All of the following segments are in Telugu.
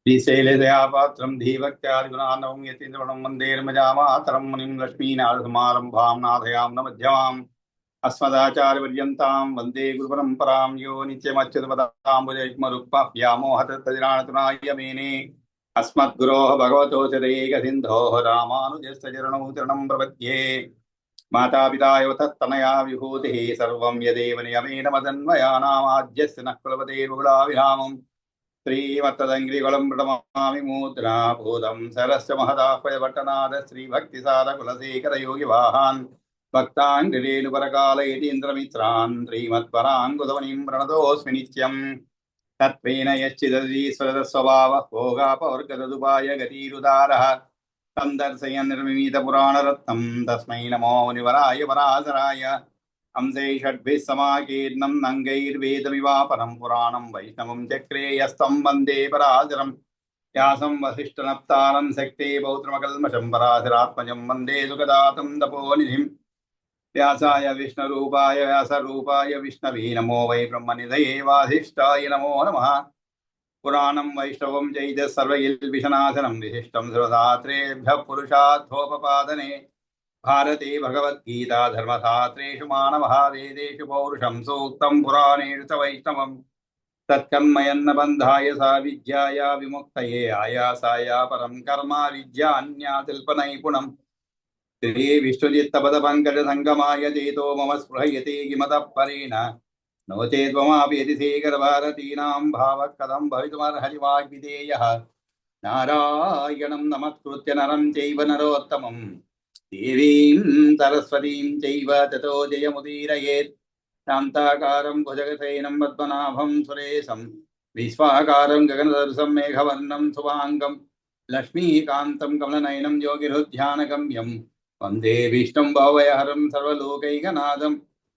श्रीशैलदयापात्रं धीभक्त्यादिगुणार्णवं यतीन्द्रवणं वन्दे रमजामातरं मुनिं लक्ष्मीनाथसमारम्भां नाथयां मध्यमाम् अस्मदाचार्यपर्यन्तां वन्दे गुरुपरम्परां यो नित्यमच्युतपदाम्बुजयुग्मरुक्मव्यामोहतत्तदिनाथुनाय मेने अस्मद्गुरोः भगवतो चदैकसिन्धोः रामानुजस्य चरणौ चरणं प्रपद्ये मातापिता तत्तनया विभूतिः सर्वं यदेव नियमेन मदन्वयानामाद्यस्य नः कुलपतेर्मुकुलाविरामम् श्रीमत्तदङ्घ्रिकुलं प्रणमामि मूर्ध्ना भूतं सरस्य महदाह्वयभट्टनाथ श्रीभक्तिसारकुलशेखरयोगिवाहान् भक्ताङ्घ्रिरेणुपरकालयतीन्द्रमित्रान् श्रीमत्पराङ्कुतवनीं प्रणतोऽस्मि नित्यम् तत्त्वेन यश्चिदधीश्वरस्वभावः भोगापवर्गतदुपाय गतिरुदारः तं दर्शयन् निर्मिमीतपुराणरत्नं तस्मै नमो मुनिवराय पराशराय हंसै षड्भिः समाकीर्णं नङ्गैर्वेदमिवापरं पुराणं वैष्णवं चक्रे यस्तं वन्दे पराशरं व्यासं वसिष्ठनप्तारं शक्ते पौत्रमकल्मषं पराशरात्मजं वन्दे सुखदातं तपोनिधिं व्यासाय विष्णुरूपाय व्यासरूपाय विष्णवे नमो वै ब्रह्मनिधये वासिष्ठाय नमो नमः पुराणं वैष्णवं चैत सर्वैर्विषनाशनं विशिष्टं सर्वदात्रेभ्यः पुरुषार्थोपपादने भारते भगवद्गीता धर्मशास्त्रेषु मानमहावेदेषु पौरुषं सूक्तं पुराणेषु च वैष्णवं तत्कन्मयन्न बन्धाय सा विद्याया विमुक्तये आयासाय परं कर्म विद्यान्यातिल्पनैपुणम् श्री विष्णुचित्तपदपङ्कजसङ्गमाय चेतो मम स्पृहयते किमतः परेण नो चेत्त्वमापि यदि शेखरभारतीनां भावः कथं भवितुमर्हति वाग्विधेयः नारायणं नमस्कृत्य नरं चैव नरोत्तमं देवीं सरस्वतीं चैव ततो जयमुदीरयेत् शान्ताकारं भुजगशयनं पद्मनाभं सुरेशं विश्वाकारं गगनसदृशं मेघवर्णं शुभाङ्गं लक्ष्मीकान्तं कमलनयनं योगिहृध्यानगम्यं वन्दे विष्णुं भवभयहरं सर्वलोकैकनाथं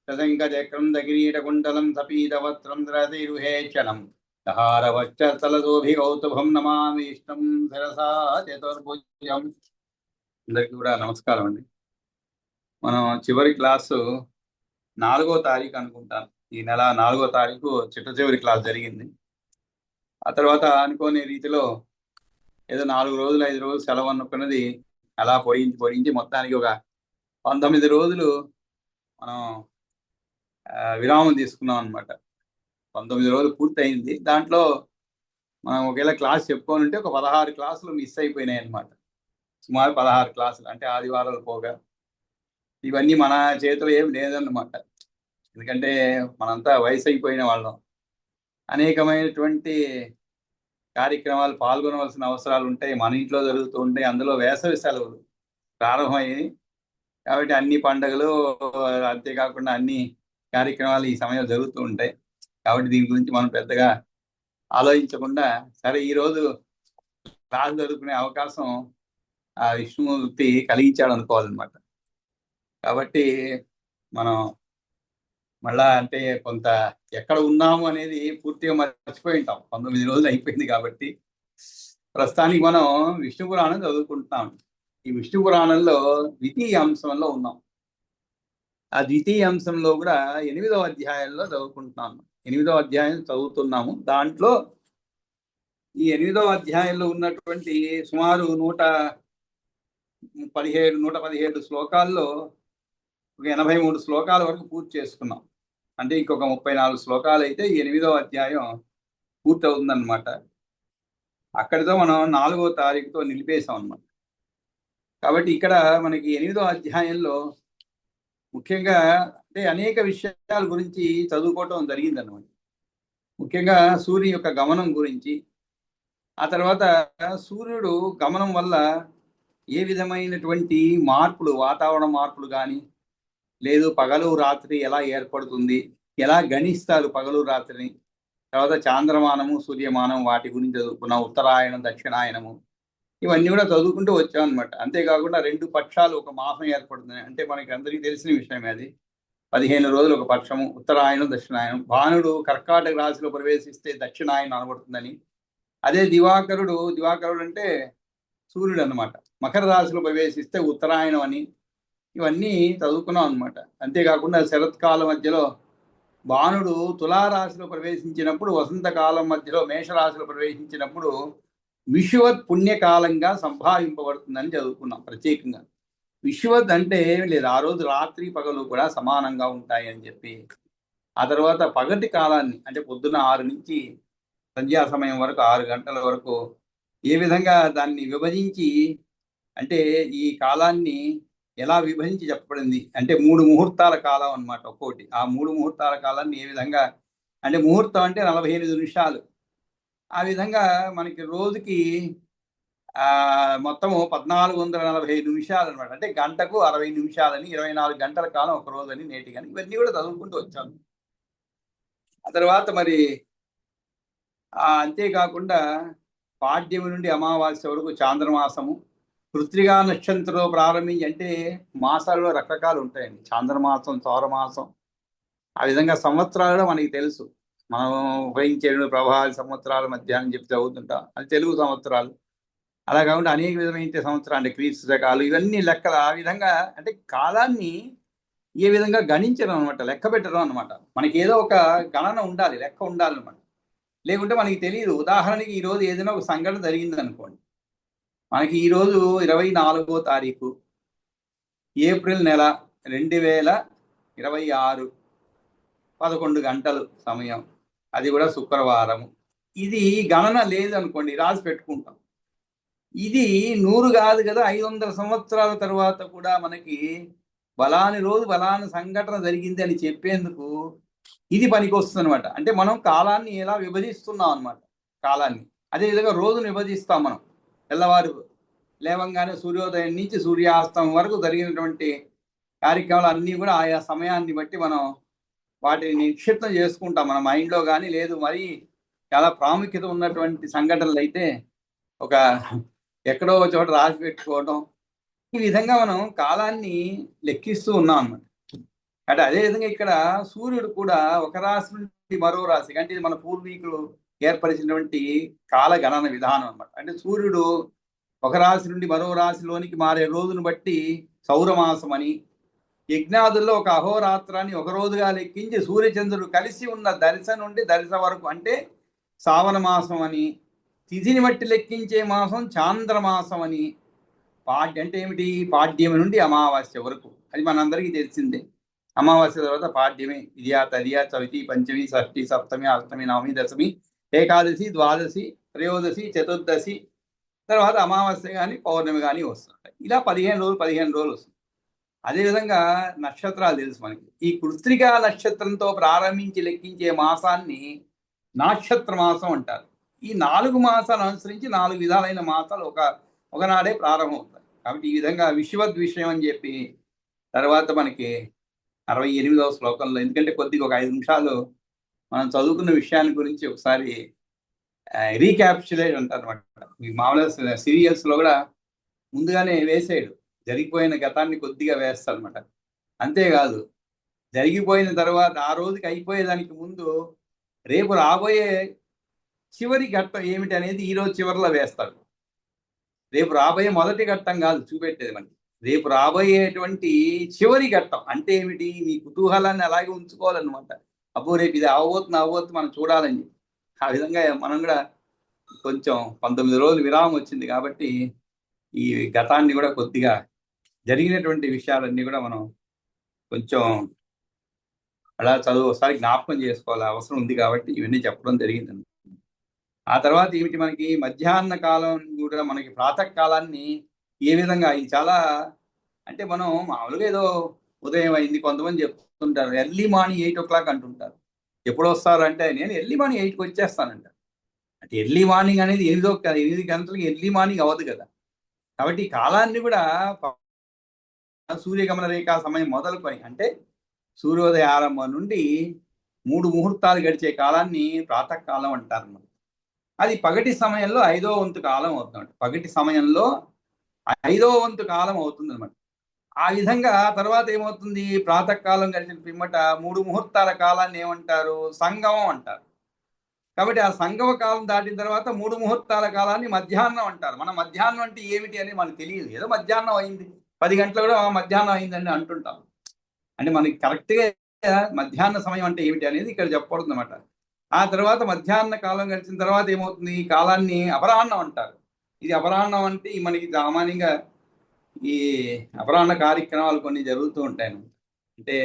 सशङ्खचक्रं दकिरीटकुण्डलं सपीतवस्त्रं धरतिरुहेक्षणं हारवक्षस्थलशोभिकौस्तुभं नमामि विष्णुं శిరసా చతుర్భుజం. అందరికీ కూడా నమస్కారం అండి. మనం చివరి క్లాసు 4వ తారీఖు అనుకుంటాను, ఈ నెల 4వ తారీఖు చిట్ట చివరి క్లాస్ జరిగింది. ఆ తర్వాత అనుకోని రీతిలో ఏదో 4 రోజులు 5 రోజులు సెలవు అనుకున్నది అలా పొడిగించి మొత్తానికి ఒక 19 రోజులు మనం విరామం తీసుకున్నాం అనమాట. 19 రోజులు పూర్తయింది. దాంట్లో మనం ఒకవేళ క్లాస్ చెప్పుకొని ఉంటే ఒక 16 క్లాసులు మిస్ అయిపోయినాయి అనమాట. సుమారు 16 క్లాసులు, అంటే ఆదివారాలు పోగా. ఇవన్నీ మన చేతిలో ఏం లేదన్నమాట, ఎందుకంటే మనంతా వయసు అయిపోయిన వాళ్ళం. అనేకమైనటువంటి కార్యక్రమాలు పాల్గొనవలసిన అవసరాలు ఉంటాయి, మన ఇంట్లో జరుగుతూ ఉంటాయి. అందులో వేసవి సెలవులు ప్రారంభమయ్యాయి కాబట్టి అన్ని పండుగలు, అంతేకాకుండా అన్ని కార్యక్రమాలు ఈ సమయం జరుగుతూ ఉంటాయి. కాబట్టి దీని గురించి మనం పెద్దగా ఆలోచించకుండా, సరే ఈరోజు క్లాస్ జరుపుకునే అవకాశం ఆ విష్ణుమూర్తి కలిగించాడు అనుకోవాలన్నమాట. కాబట్టి మనం మళ్ళా అంటే కొంత ఎక్కడ ఉన్నాము అనేది పూర్తిగా మర్చిపోయి ఉంటాం. 19 రోజులు అయిపోయింది కాబట్టి ప్రస్తుతానికి మనం విష్ణు పురాణం చదువుకుంటున్నాం. ఈ విష్ణు పురాణంలో ద్వితీయ అంశంలో ఉన్నాం. ఆ ద్వితీయ అంశంలో కూడా 8వ అధ్యాయంలో చదువుకుంటున్నాము. 8వ అధ్యాయం చదువుతున్నాము. దాంట్లో ఈ 8వ అధ్యాయంలో ఉన్నటువంటి సుమారు 117 శ్లోకాల్లో ఒక 83 శ్లోకాల వరకు పూర్తి చేసుకున్నాం. అంటే ఇంకొక 34 శ్లోకాలు అయితే ఈ 8వ అధ్యాయం పూర్తి అవుతుందన్నమాట. అక్కడితో మనం 4వ తారీఖుతో నిలిపేశాం అన్నమాట. కాబట్టి ఇక్కడ మనకి 8వ అధ్యాయంలో ముఖ్యంగా అంటే అనేక విషయాల గురించి చదువుకోవటం జరిగిందన్నమాట. ముఖ్యంగా సూర్యుని యొక్క గమనం గురించి, ఆ తర్వాత సూర్యుడు గమనం వల్ల ఏ విధమైనటువంటి మార్పులు, వాతావరణ మార్పులు కానీ, లేదు పగలు రాత్రి ఎలా ఏర్పడుతుంది, ఎలా గణిస్తారు పగలు రాత్రిని, తర్వాత చాంద్రమానము సూర్యమానం వాటి గురించి చదువుకున్నాం. ఉత్తరాయణం దక్షిణాయనము ఇవన్నీ కూడా చదువుకుంటూ వచ్చాం అనమాట. అంతేకాకుండా 2 పక్షాలు ఒక మాసం ఏర్పడుతుంది. అంటే మనకి అందరికీ తెలిసిన విషయమే అది. 15 రోజులు ఒక పక్షము, ఉత్తరాయణం దక్షిణాయనం. భానుడు కర్కాటక రాశిలో ప్రవేశిస్తే దక్షిణాయనం అనబడుతుందని, అదే దివాకరుడు అంటే సూర్యుడు అనమాట, మకర రాశిలో ప్రవేశిస్తే ఉత్తరాయణం అని, ఇవన్నీ చదువుకున్నాం అనమాట. అంతేకాకుండా శరత్కాలం మధ్యలో భానుడు తులారాశిలో ప్రవేశించినప్పుడు, వసంతకాలం మధ్యలో మేషరాశిలో ప్రవేశించినప్పుడు విషువత్ పుణ్యకాలంగా సంభావింపబడుతుందని చదువుకున్నాం ప్రత్యేకంగా. విషువత్ అంటే ఏమి లేదు, ఆ రోజు రాత్రి పగలు కూడా సమానంగా ఉంటాయి అని చెప్పి. ఆ తర్వాత పగటి కాలాన్ని అంటే పొద్దున్న 6 నుంచి సంధ్యా సమయం వరకు 6 గంటల వరకు ఏ విధంగా దాన్ని విభజించి, అంటే ఈ కాలాన్ని ఎలా విభజించి చెప్పబడింది అంటే 3 ముహూర్తాల కాలం అన్నమాట ఒక్కోటి. ఆ 3 ముహూర్తాల కాలాన్ని ఏ విధంగా అంటే ముహూర్తం అంటే 48 నిమిషాలు. ఆ విధంగా మనకి రోజుకి మొత్తము 1445 నిమిషాలు అనమాట. అంటే గంటకు 60 నిమిషాలని, 24 గంటల కాలం ఒక రోజని నేటిగని ఇవన్నీ కూడా చదువుకుంటూ వచ్చాను. ఆ తర్వాత మరి అంతేకాకుండా పాడ్యమి నుండి అమావాస్య వరకు చాంద్రమాసము, కృత్తికా నక్షత్రంతో ప్రారంభించి అంటే మాసాల్లో రకరకాలు ఉంటాయండి. చాంద్రమాసం, సౌరమాసం, ఆ విధంగా సంవత్సరాలు మనకి తెలుసు. మనం ఉపయోగించే ప్రభావి సంవత్సరాల మధ్య అని చెప్పి చదువుతుంటాం. అది తెలుగు సంవత్సరాలు. అలా కాకుండా అనేక విధమైన సంవత్సరాలు అంటే క్రీస్తు శకాలు ఇవన్నీ లెక్కలు. ఆ విధంగా అంటే కాలాన్ని ఏ విధంగా గణించడం అనమాట, లెక్క పెట్టడం అనమాట. మనకి ఏదో ఒక గణన ఉండాలి, లెక్క ఉండాలన్నమాట. లేకుంటే మనకి తెలియదు. ఉదాహరణకి ఈరోజు ఏదైనా ఒక సంఘటన జరిగింది అనుకోండి. మనకి ఈరోజు 24వ తారీఖు ఏప్రిల్ నెల 2026 11 గంటలు సమయం, అది కూడా శుక్రవారం. ఇది గణన లేదు అనుకోండి, రాసి పెట్టుకుంటాం. ఇది 100 కాదు కదా, 500 సంవత్సరాల తర్వాత కూడా మనకి బలాని రోజు బలాని సంఘటన జరిగింది అని చెప్పేందుకు ఇది పనికి వస్తుంది అనమాట. అంటే మనం కాలాన్ని ఎలా విభజిస్తున్నాం అనమాట. కాలాన్ని అదేవిధంగా రోజును విభజిస్తాం మనం. తెల్లవారు లేవంగానే సూర్యోదయం నుంచి సూర్యాస్తం వరకు జరిగినటువంటి కార్యక్రమాలు అన్నీ కూడా ఆయా సమయాన్ని బట్టి మనం వాటిని నిక్షిప్తం చేసుకుంటాం మన మైండ్లో. కానీ లేదు మరి చాలా ప్రాముఖ్యత ఉన్నటువంటి సంఘటనలు అయితే ఒక ఎక్కడో చోట రాసి పెట్టుకోవడం, ఈ విధంగా మనం కాలాన్ని లెక్కిస్తూ ఉన్నాం అన్నమాట. అంటే అదేవిధంగా ఇక్కడ సూర్యుడు కూడా ఒక రాశి నుండి మరో రాశి, అంటే ఇది మన పూర్వీకులు ఏర్పరిచినటువంటి కాల గణన విధానం అన్నమాట. అంటే సూర్యుడు ఒక రాశి నుండి మరో రాశిలోనికి మారే రోజును బట్టి సౌరమాసం అని, యజ్ఞాదుల్లో ఒక అహోరాత్రాన్ని ఒక రోజుగా లెక్కించి సూర్యచంద్రుడు కలిసి ఉన్న దర్శ నుండి దర్శ వరకు అంటే శ్రావణ మాసం అని, తిథిని బట్టి లెక్కించే మాసం చాంద్రమాసం అని, అంటే ఏమిటి, పాడ్యమి నుండి అమావాస్య వరకు, అది మనందరికీ తెలిసిందే. అమావాస్య తర్వాత పాడ్యమి, ఇదియా తదియా చవితి పంచమి షష్ఠి సప్తమి అష్టమి నవమి దశమి ఏకాదశి ద్వాదశి త్రయోదశి చతుర్దశి, తర్వాత అమావాస్య కానీ పౌర్ణమి కానీ వస్తుంటాయి. ఇలా 15 రోజులు వస్తుంది. అదేవిధంగా నక్షత్రాలు తెలుసు మనకి. ఈ కృత్తికా నక్షత్రంతో ప్రారంభించి లెక్కించే మాసాన్ని నక్షత్ర మాసం అంటారు. ఈ 4 మాసాలు అనుసరించి 4 విధాలైన మాసాలు ఒకనాడే ప్రారంభమవుతాయి. కాబట్టి ఈ విధంగా విషువద్ విషయం అని చెప్పి తర్వాత మనకి 68వ శ్లోకంలో, ఎందుకంటే కొద్దిగా ఒక 5 నిమిషాలు మనం చదువుకున్న విషయాన్ని గురించి ఒకసారి రీక్యాప్చులేట్ అంటారు అనమాట. మీ మామూలుగా సీరియల్స్లో కూడా ముందుగానే వేసేయడు, జరిగిపోయిన గతాన్ని కొద్దిగా వేస్తారు అనమాట. అంతేకాదు, జరిగిపోయిన తర్వాత ఆ రోజుకి అయిపోయేదానికి ముందు రేపు రాబోయే చివరి ఘట్టం ఏమిటి అనేది ఈరోజు చివరిలో వేస్తాడు. రేపు రాబోయే మొదటి ఘట్టం కాదు చూపెట్టేది మనకి, రేపు రాబోయేటువంటి చివరి ఘట్టం అంటే ఏమిటి, మీ కుతూహలాన్ని అలాగే ఉంచుకోవాలన్నమాట. అబ్బో రేపు ఇది అవ్వబోతుంది మనం చూడాలని. ఆ విధంగా మనం కూడా కొంచెం 19 రోజులు విరామం వచ్చింది కాబట్టి ఈ గతాన్ని కూడా కొద్దిగా జరిగినటువంటి విషయాలన్నీ కూడా మనం కొంచెం అలా ఒకసారి జ్ఞాపకం చేసుకోవాలి, అవసరం ఉంది కాబట్టి ఇవన్నీ చెప్పడం జరిగింది. ఆ తర్వాత ఏమిటి, మనకి మధ్యాహ్న కాలం కూడా మనకి ప్రాతకాలాన్ని ఏ విధంగా, ఇది చాలా అంటే మనం మామూలుగా ఏదో ఉదయం అయింది, కొంతమంది చెప్తుంటారు ఎర్లీ మార్నింగ్ 8 o'clock అంటుంటారు. ఎప్పుడు వస్తారు అంటే నేను ఎర్లీ మార్నింగ్ 8కి వచ్చేస్తానంట. అంటే ఎర్లీ మార్నింగ్ అనేది 8 గంటలకి ఎర్లీ మార్నింగ్ అవ్వదు కదా. కాబట్టి ఈ కాలాన్ని కూడా సూర్యగమన రేఖా సమయం మొదలుకొని అంటే సూర్యోదయ ఆరంభం నుండి 3 ముహూర్తాలు గడిచే కాలాన్ని ప్రాతకాలం అంటారు. అది పగటి సమయంలో 5వ వంతు కాలం అవుతుంది. పగటి సమయంలో 5వ వంతు కాలం అవుతుంది అనమాట. ఆ విధంగా తర్వాత ఏమవుతుంది, ప్రాతకాలం గడిచిన పిమ్మట 3 ముహూర్తాల కాలాన్ని ఏమంటారు, సంగమం అంటారు. కాబట్టి ఆ సంగమ కాలం దాటిన తర్వాత 3 ముహూర్తాల కాలాన్ని మధ్యాహ్నం అంటారు. మన మధ్యాహ్నం అంటే ఏమిటి అని మనకు తెలియదు. ఏదో మధ్యాహ్నం అయింది, 10 గంటలు కూడా మధ్యాహ్నం అయిందని అంటుంటాం. అంటే మనకి కరెక్ట్గా మధ్యాహ్న సమయం అంటే ఏమిటి అనేది ఇక్కడ చెప్పకూడదు అనమాట. ఆ తర్వాత మధ్యాహ్న కాలం గడిచిన తర్వాత ఏమవుతుంది, ఈ కాలాన్ని అపరాహ్నం అంటారు. ఇది అపరాహ్నం అంటే మనకి సామాన్యంగా ఈ అపరాహ్న కార్యక్రమాలు కొన్ని జరుగుతూ ఉంటాయి. అంటే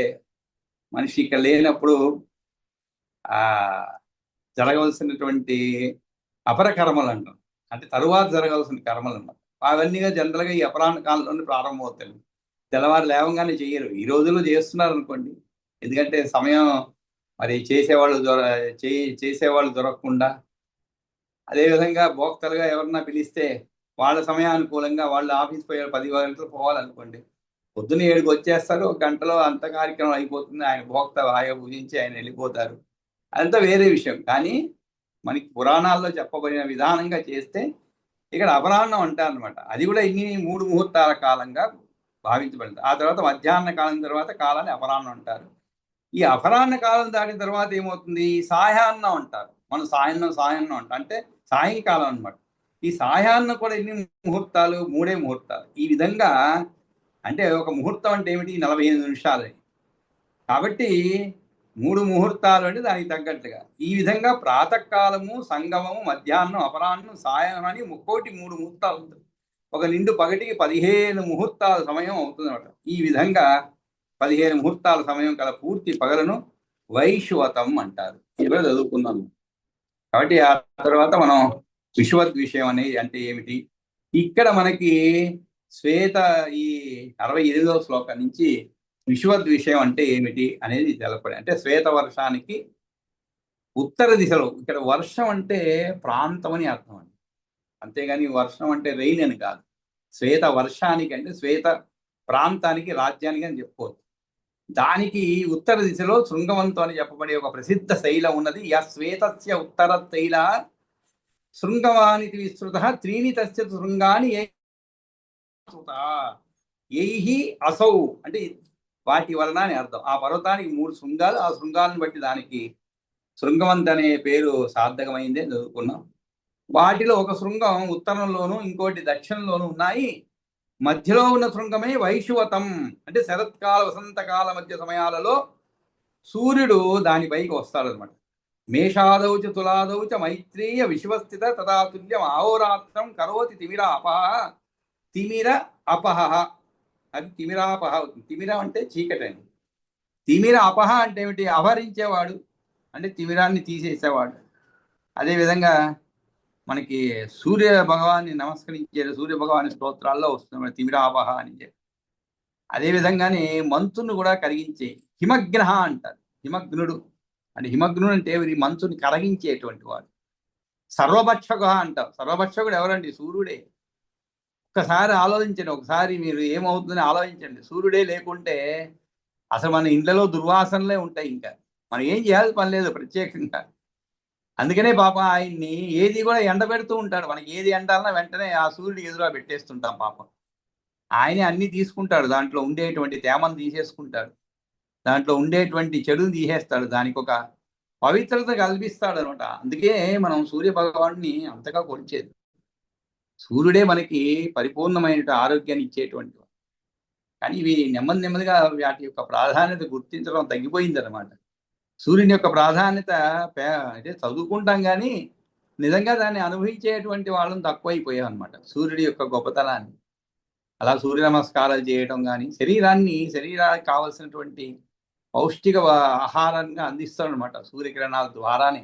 మనిషి ఇక్కడ లేనప్పుడు ఆ జరగవలసినటువంటి అపర కర్మలు అంటాం, అంటే తరువాత జరగవలసిన కర్మలు అన్నమాట. అవన్నీగా జనరల్గా ఈ అపరాహ్న కాలంలోనే ప్రారంభమవుతాయి. తెల్లవారు లేవగానే చెయ్యరు, ఈ రోజుల్లో చేస్తున్నారు అనుకోండి. ఎందుకంటే సమయం మరి చేసేవాళ్ళు దొరకకుండా, అదేవిధంగా భోక్తలుగా ఎవరన్నా పిలిస్తే వాళ్ళ సమయానుకూలంగా వాళ్ళు ఆఫీస్ పోయే 10 గంటలు పోవాలనుకోండి, పొద్దున్న 7కి వచ్చేస్తారు, ఒక గంటలో అంత కార్యక్రమం అయిపోతుంది, ఆయన భోక్త హాయిగా పూజించి ఆయన వెళ్ళిపోతారు. అదంతా వేరే విషయం. కానీ మనకి పురాణాల్లో చెప్పబడిన విధానంగా చేస్తే ఇక్కడ అపరాహ్నం అంటారనమాట. అది కూడా ఇన్ని 3 ముహూర్తాల కాలంగా భావించబడింది. ఆ తర్వాత మధ్యాహ్న కాలం తర్వాత కాలాన్ని అపరాహ్నం అంటారు. ఈ అపరాహ్న కాలం దాటిన తర్వాత ఏమవుతుంది, సాయాహ్నం అంటారు. మనం సాయాహ్నం అంటాం, అంటే సాయంకాలం అనమాట. ఈ సాయాహ్నం కూడా ఎన్ని ముహూర్తాలు, 3 ముహూర్తాలు. ఈ విధంగా అంటే ఒక ముహూర్తం అంటే ఏమిటి, 48 నిమిషాలు. కాబట్టి 3 ముహూర్తాలు అంటే దానికి తగ్గట్టుగా ఈ విధంగా ప్రాతకాలము, సంగమము, మధ్యాహ్నం, అపరాహ్నం, సాయం అని ముక్కోటి 3 ముహూర్తాలు ఉంటుంది. ఒక నిండు పగటికి 15 ముహూర్తాల సమయం అవుతుంది అనమాట. ఈ విధంగా 15 ముహూర్తాల సమయం కల పూర్తి పగలను వైశ్వతం అంటారు. ఇలా చదువుకున్నాము. కాబట్టి ఆ తర్వాత మనం విశ్వద్విషయం అనేది అంటే ఏమిటి, ఇక్కడ మనకి శ్వేత ఈ 68వ శ్లోకం నుంచి విశ్వద్విషయం అంటే ఏమిటి అనేది తెలపడి, అంటే శ్వేత వర్షానికి ఉత్తర దిశలో, ఇక్కడ వర్షం అంటే ప్రాంతం అని అర్థం అండి, అంతేగాని వర్షం అంటే రెయిన్ అని కాదు. శ్వేత వర్షానికి అంటే శ్వేత ప్రాంతానికి, రాజ్యానికి అని చెప్పుకోవచ్చు. దానికి ఉత్తర దిశలో శృంగవంతం అని చెప్పబడే ఒక ప్రసిద్ధ శైలం ఉన్నది. యా శ్వేతస్య ఉత్తర శైల శృంగవానికి విస్తృత త్రీని తస్య శృంగాని ఏహి అసౌ అంటే వాటి వలన అని అర్థం. ఆ పర్వతానికి 3 శృంగాలు, ఆ శృంగాలను బట్టి దానికి శృంగవంత అనే పేరు సార్థకమైందే చదువుకున్నాం. వాటిలో ఒక శృంగం ఉత్తరంలోను, ఇంకోటి దక్షిణంలోను ఉన్నాయి. మధ్యలో ఉన్న శృంగమే వైశ్వతం, అంటే శరత్కాల వసంతకాల మధ్య సమయాలలో సూర్యుడు దానిపైకి వస్తాడనమాట. మేషాదౌచ తులాదౌచ మైత్రేయ విశ్వస్థిత తదాతుల్యం అహోరాత్రం కరోతి తిమిర అపహ. తిమిర అపహ, అది తిమిరాపహ అవుతుంది. తిమిర అంటే చీకటి అండి. తిమిర అపహ అంటే ఏమిటి, అపహరించేవాడు అంటే తిమిరాన్ని తీసేసేవాడు. అదేవిధంగా మనకి సూర్య భగవాన్ని నమస్కరించే సూర్య భగవాని స్తోత్రాల్లో వస్తుంది తిమిరాపహ అని చెప్పి. అదేవిధంగానే మంచును కూడా కరిగించే హిమగ్రహ అంటారు. హిమగ్నుడు అంటే, హిమగ్నుడు అంటే మంచుని కరగించేటువంటి వాడు. సర్వభక్షక అంటారు. సర్వభక్షకుడు ఎవరండి, సూర్యుడే. ఒక్కసారి ఆలోచించండి, ఒకసారి మీరు ఏమవుతుందని ఆలోచించండి. సూర్యుడే లేకుంటే అసలు మన ఇంట్లో దుర్వాసనలే ఉంటాయి. ఇంకా మనం ఏం చేయాల్సిన పని లేదు ప్రత్యేకంగా. అందుకనే పాపం ఆయన్ని ఏది కూడా ఎండబెడుతూ ఉంటాడు. మనకి ఏది ఎండాలన్నా వెంటనే ఆ సూర్యుడికి ఎదురుగా పెట్టేస్తుంటాం పాపం. ఆయనే అన్ని తీసుకుంటాడు, దాంట్లో ఉండేటువంటి తేమను తీసేసుకుంటాడు, దాంట్లో ఉండేటువంటి చెడుని తీసేస్తాడు, దానికి ఒక పవిత్రత కల్పిస్తాడు అనమాట. అందుకే మనం సూర్య భగవాన్ని అంతగా కొలిచేది. సూర్యుడే మనకి పరిపూర్ణమైన ఆరోగ్యాన్ని ఇచ్చేటువంటి. కానీ ఇవి నెమ్మదిగా వాటి యొక్క ప్రాధాన్యత గుర్తించడం తగ్గిపోయింది అనమాట. సూర్యుని యొక్క ప్రాధాన్యత అంటే చదువుకుంటాం కానీ నిజంగా దాన్ని అనుభవించేటువంటి వాళ్ళని తక్కువైపోయాం అనమాట, సూర్యుడి యొక్క గొప్పతనాన్ని. అలా సూర్య నమస్కారాలు చేయడం కానీ, శరీరానికి కావలసినటువంటి పౌష్టిక ఆహారంగా అందిస్తాడనమాట సూర్యకిరణాల ద్వారానే.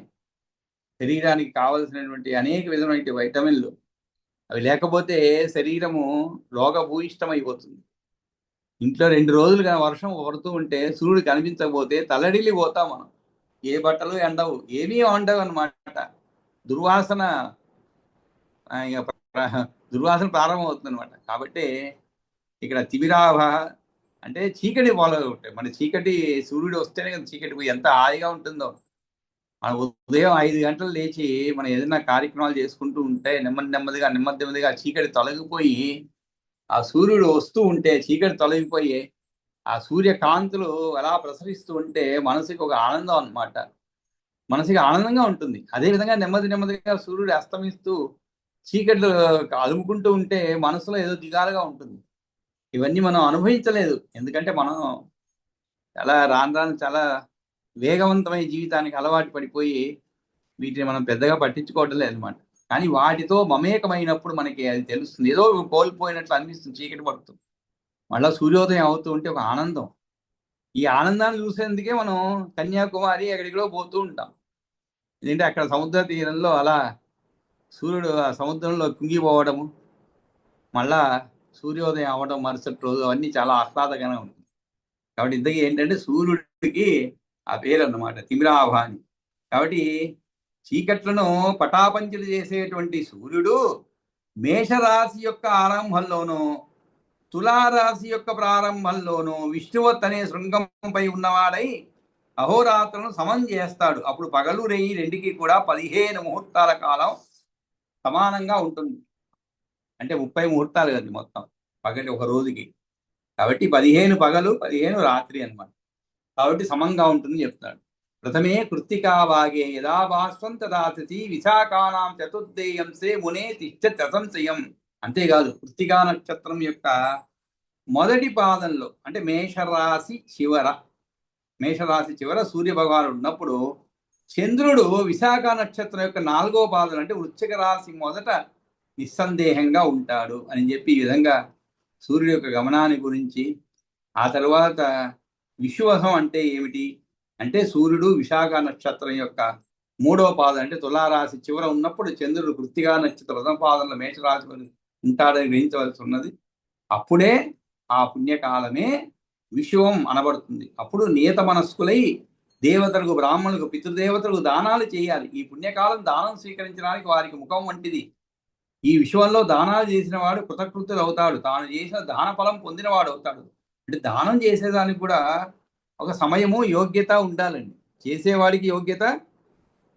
శరీరానికి కావలసినటువంటి అనేక విధమైన వైటమిన్లు, అవి లేకపోతే శరీరము రోగభూయిష్టమైపోతుంది. ఇంట్లో 2 రోజులుగా వర్షం పడుతూ ఉంటే సూర్యుడు కనిపించకపోతే తల్లడిల్లి పోతాం మనం. ఏ బట్టలు ఎండవు, ఏమీ వండవు అనమాట. దుర్వాసన దుర్వాసన ప్రారంభమవుతుంది అనమాట. కాబట్టి ఇక్కడ తిమిరాభ అంటే చీకటి ఫాలో ఉంటాయి. మన చీకటి సూర్యుడు వస్తేనే కదా చీకటి పోయి ఎంత హాయిగా ఉంటుందో. మన ఉదయం 5 గంటలు లేచి మనం ఏదైనా కార్యక్రమాలు చేసుకుంటూ ఉంటే నెమ్మదిగా చీకటి తొలగిపోయి ఆ సూర్యుడు వస్తూ ఉంటే చీకటి తొలగిపోయి ఆ సూర్యకాంతులు ఎలా ప్రసరిస్తూ ఉంటే మనసుకి ఒక ఆనందం అనమాట. మనసుకి ఆనందంగా ఉంటుంది. అదేవిధంగా నెమ్మదిగా సూర్యుడు అస్తమిస్తూ చీకట్లు అలుముకుంటూ ఉంటే మనసులో ఏదో దిగాలుగా ఉంటుంది. ఇవన్నీ మనం అనుభవించలేదు, ఎందుకంటే మనం చాలా రాను చాలా వేగవంతమైన జీవితానికి అలవాటు పడిపోయి వీటిని మనం పెద్దగా పట్టించుకోవడం లేదనమాట. కానీ వాటితో మమేకమైనప్పుడు మనకి అది తెలుస్తుంది. ఏదో కోల్పోయినట్లు అనిపిస్తుంది, చీకటి పడుతుంది. మళ్ళా సూర్యోదయం అవుతూ ఉంటే ఒక ఆనందం. ఈ ఆనందాన్ని చూసేందుకే మనం కన్యాకుమారి ఎక్కడికో పోతూ ఉంటాం. ఎందుకంటే అక్కడ సముద్ర తీరంలో అలా సూర్యుడు ఆ సముద్రంలో కుంగిపోవడము, మళ్ళా సూర్యోదయం అవ్వడం మరుసటి రోజు అవన్నీ చాలా ఆహ్లాదకరంగా ఉంటుంది. కాబట్టి ఇంతకీ ఏంటంటే సూర్యుడికి ఆ పేరు అన్నమాట తిమిరాభ అని. కాబట్టి చీకట్లను పటాపంచలు చేసేటువంటి సూర్యుడు మేషరాశి యొక్క ఆరంభంలోనూ తులారాశి యొక్క ప్రారంభంలోనూ విష్ణువత్ అనే శృంగంపై ఉన్నవాడై అహోరాత్రులను సమం చేస్తాడు. అప్పుడు పగలు రేయి రెండుకి కూడా 15 ముహూర్తాల కాలం సమానంగా ఉంటుంది. అంటే 30 ముహూర్తాలు కదా మొత్తం పగటి ఒక రోజుకి. కాబట్టి 15 పగలు 15 రాత్రి అన్నమాట. కాబట్టి సమంగా ఉంటుందని చెప్తాడు. ప్రథమే కృత్తికా భాగే యదా భాస్వం తదా తిథి విశాఖానాం చతుర్దేయంసే మునే తిష్టత్ అసంశయం. అంతేకాదు కృత్తికా నక్షత్రం యొక్క మొదటి పాదంలో అంటే మేషరాశి చివర సూర్య భగవానుడు ఉన్నప్పుడు చంద్రుడు విశాఖ నక్షత్రం యొక్క 4వ పాదం అంటే వృశ్చిక రాశి మొదట నిస్సందేహంగా ఉంటాడు అని చెప్పి ఈ విధంగా సూర్యుడి యొక్క గమనాన్ని గురించి, ఆ తర్వాత విషువసం అంటే ఏమిటి అంటే సూర్యుడు విశాఖ నక్షత్రం యొక్క 3వ పాదం అంటే తులారాశి చివర ఉన్నప్పుడు చంద్రుడు కృత్తికా నక్షత్ర ప్రథమ పాదంలో మేషరాశి ఉంటాడని గ్రహించవలసి ఉన్నది. అప్పుడే ఆ పుణ్యకాలమే విషువం అనబడుతుంది. అప్పుడు నియత మనస్కులై దేవతలకు, బ్రాహ్మణులకు, పితృదేవతలకు దానాలు చేయాలి. ఈ పుణ్యకాలం దానం స్వీకరించడానికి వారికి ముఖం వంటిది. ఈ విషయంలో దానాలు చేసిన వాడు కృతకృత్యుడు అవుతాడు, తాను చేసిన దాన ఫలం పొందినవాడు అవుతాడు. అంటే దానం చేసేదానికి కూడా ఒక సమయము యోగ్యత ఉండాలండి. చేసేవాడికి యోగ్యత,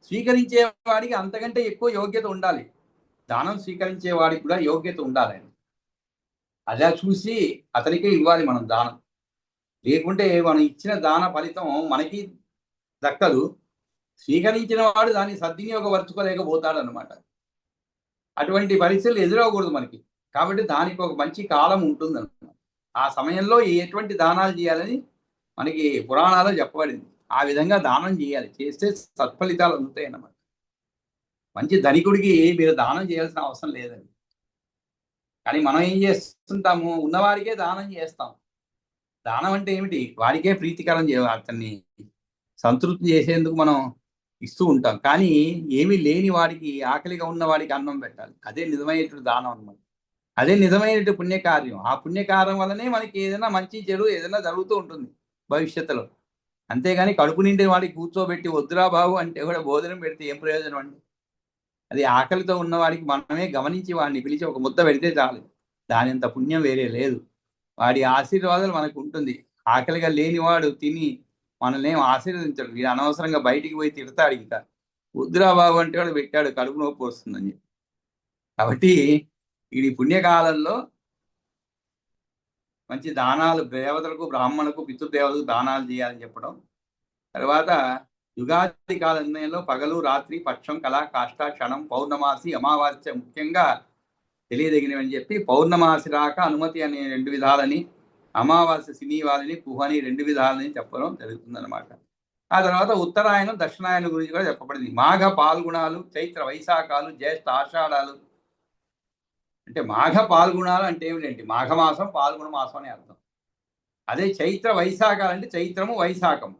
స్వీకరించేవాడికి అంతకంటే ఎక్కువ యోగ్యత ఉండాలి. దానం స్వీకరించే వాడికి కూడా యోగ్యత ఉండాలి. అలా చూసి అతనికే ఇవ్వాలి మనం దానం. లేకుంటే మనం ఇచ్చిన దాన ఫలితం మనకి దక్కదు, స్వీకరించిన వాడు దాన్ని సద్వినియోగపరచుకోలేకపోతాడు అనమాట. అటువంటి పరిస్థితులు ఎదురవకూడదు మనకి. కాబట్టి దానికి ఒక మంచి కాలం ఉంటుంది అన్నమాట. ఆ సమయంలో ఎటువంటి దానాలు చేయాలని మనకి పురాణాల్లో చెప్పబడింది. ఆ విధంగా దానం చేయాలి, చేస్తే సత్ఫలితాలు అందుతాయి అన్నమాట. మంచి ధనికుడికి మీరు దానం చేయాల్సిన అవసరం లేదండి. కానీ మనం ఏం చేస్తుంటాము, ఉన్నవారికే దానం చేస్తాం. దానం అంటే ఏమిటి, వారికే ప్రీతికరం చేయాలి, అతన్ని సంతృప్తి చేసేందుకు మనం ఇస్తూ ఉంటాం. కానీ ఏమీ లేని వాడికి, ఆకలిగా ఉన్న వాడికి అన్నం పెట్టాలి. అదే నిజమైనటువంటి దానం అన్నమాట. అదే నిజమైనటువంటి పుణ్యకార్యం. ఆ పుణ్యకార్యం వల్లనే మనకి ఏదైనా మంచి చెడు ఏదైనా జరుగుతూ ఉంటుంది భవిష్యత్తులో. అంతేగాని కడుపు నిండే వాడికి కూర్చోబెట్టి వద్దురా బాబు అంటే కూడా భోజనం పెడితే ఏం ప్రయోజనం అండి. అది ఆకలితో ఉన్న వాడికి మనమే గమనించి వాడిని పిలిచి ఒక ముద్ద పెడితే చాలు. దానింత పుణ్యం వేరే లేదు. వాడి ఆశీర్వాదాలు మనకు ఉంటుంది. ఆకలిగా లేనివాడు తిని మనల్ని ఏం ఆశీర్వదించడు. వీడు అనవసరంగా బయటికి పోయి తిడతాడు. ఇంకా వద్దురా బాబు అంటే కూడా పెట్టాడు, కడుపు నొప్పి వస్తుందని. కాబట్టి ఈ పుణ్యకాలంలో మంచి దానాలు దేవతలకు, బ్రాహ్మణులకు, పితృదేవతలకు దానాలు చేయాలని చెప్పడం. తర్వాత యుగాది కాల నిర్ణయంలో పగలు రాత్రి పక్షం కళ కాష్ట క్షణం పౌర్ణమాసి అమావాస్య ముఖ్యంగా తెలియదగినవని చెప్పి పౌర్ణమాసి రాక అనుమతి అనే 2 విధాలని, అమావాస్య శనివారిని కుహని 2 విధాలని చెప్పడం జరుగుతుందన్నమాట. ఆ తర్వాత ఉత్తరాయణం దక్షిణాయనం గురించి కూడా చెప్పబడింది. మాఘ పాల్గుణాలు, చైత్ర వైశాఖాలు, జ్యేష్ఠ ఆషాఢాలు. అంటే మాఘ పాల్గుణాలు అంటే ఏమిటంటే మాఘమాసం పాల్గుణ మాసం అని అర్థం. అదే చైత్ర వైశాఖాలు అంటే చైత్రము వైశాఖము.